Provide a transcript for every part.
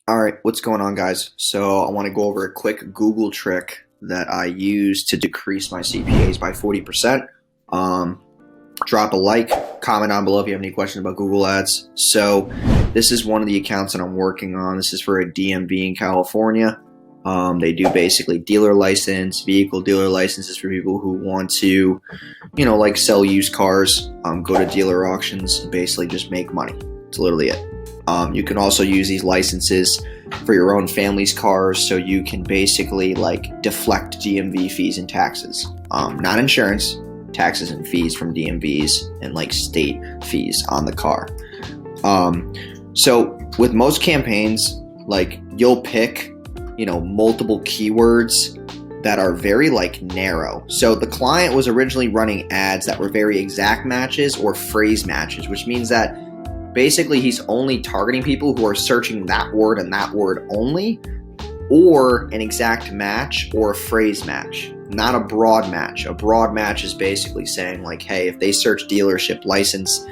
All right, what's going on, guys? So I want to go over a quick Google trick that I use to decrease my CPAs by 40%. Drop a like, comment down below if you have any questions about Google Ads. So this is one of the accounts that I'm working on. This is for a DMV in California. They do basically dealer license, vehicle dealer licenses for people who want to, like sell used cars, go to dealer auctions, and basically just make money. That's literally it. You can also use these licenses for your own family's cars, so you can basically like deflect DMV fees and taxes. Not insurance, taxes and fees from DMVs and like state fees on the car. So with most campaigns, like you'll pick, multiple keywords that are very like narrow. So the client was originally running ads that were very exact matches or phrase matches, which means that basically he's only targeting people who are searching that word and that word only, or an exact match or a phrase match, not a broad match. A broad match is basically saying like, hey, if they search dealership license,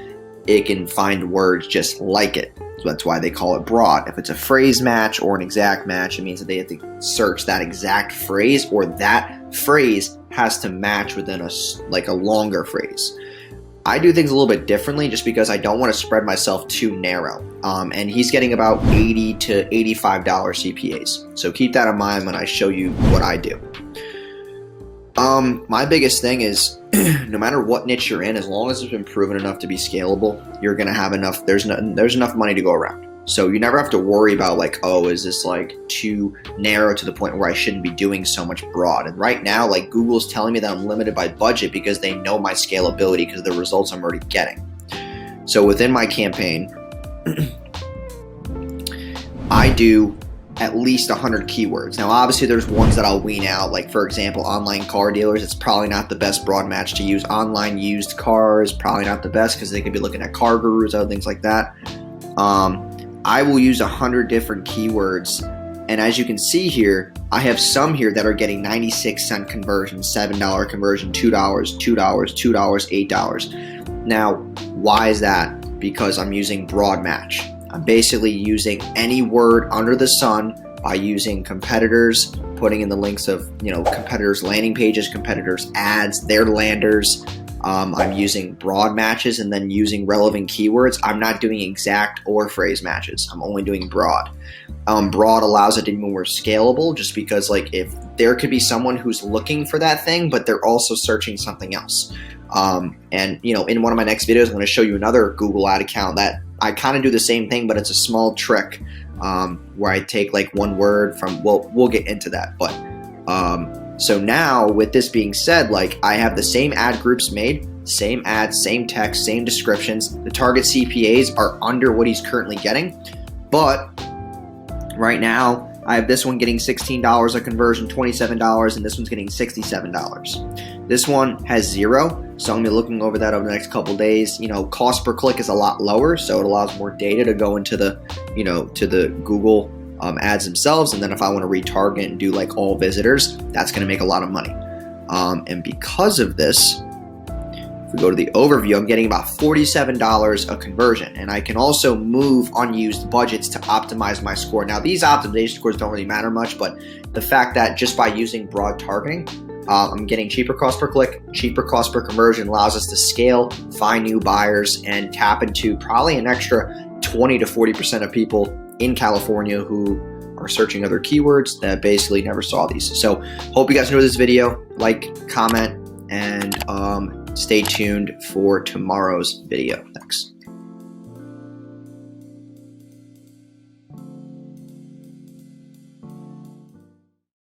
it can find words just like it. So that's why they call it broad. If it's a phrase match or an exact match, it means that they have to search that exact phrase, or that phrase has to match within a longer phrase. I do things a little bit differently just because I don't want to spread myself too narrow. And he's getting about $80 to $85 CPAs. So keep that in mind when I show you what I do. My biggest thing is no matter what niche you're in, as long as it's been proven enough to be scalable, you're going to have enough. There's enough money to go around. So you never have to worry about like, oh, is this like too narrow to the point where I shouldn't be doing so much broad? And right now, like Google's telling me that I'm limited by budget because they know my scalability because of the results I'm already getting. So within my campaign, I do at least 100 keywords. Now, obviously there's ones that I'll wean out. Like for example, online car dealers, it's probably not the best broad match to use. Online used cars, probably not the best because they could be looking at car gurus, other things like that. I will use 100 different keywords, and as you can see here, I have some here that are getting 96-cent conversion, $7 conversion, $2, $2, $2, $8. Now, why is that? Because I'm using broad match. I'm basically using any word under the sun by using competitors, putting in the links of competitors' landing pages, competitors' ads, their landers. I'm using broad matches and then using relevant keywords. I'm not doing exact or phrase matches. I'm only doing broad. Broad allows it to be more scalable just because like if there could be someone who's looking for that thing, but they're also searching something else. And in one of my next videos, I'm going to show you another Google ad account that I kind of do the same thing, but it's a small trick where I take like one word from, we'll get into that. But so now with this being said, like I have the same ad groups made, same ads, same text, same descriptions. The target CPAs are under what he's currently getting. But right now I have this one getting $16 a conversion, $27, and this one's getting $67. This one has 0. So I'm going to be looking over that over the next couple days. Cost per click is a lot lower, so it allows more data to go into the, to the Google ads themselves. And then if I want to retarget and do like all visitors, that's going to make a lot of money. And because of this, if we go to the overview, I'm getting about $47 a conversion. And I can also move unused budgets to optimize my score. Now, these optimization scores don't really matter much, but the fact that just by using broad targeting, I'm getting cheaper cost per click, cheaper cost per conversion allows us to scale, find new buyers, and tap into probably an extra 20 to 40% of people in California who are searching other keywords that basically never saw these. So hope you guys enjoyed this video. Like, comment, and stay tuned for tomorrow's video. Thanks.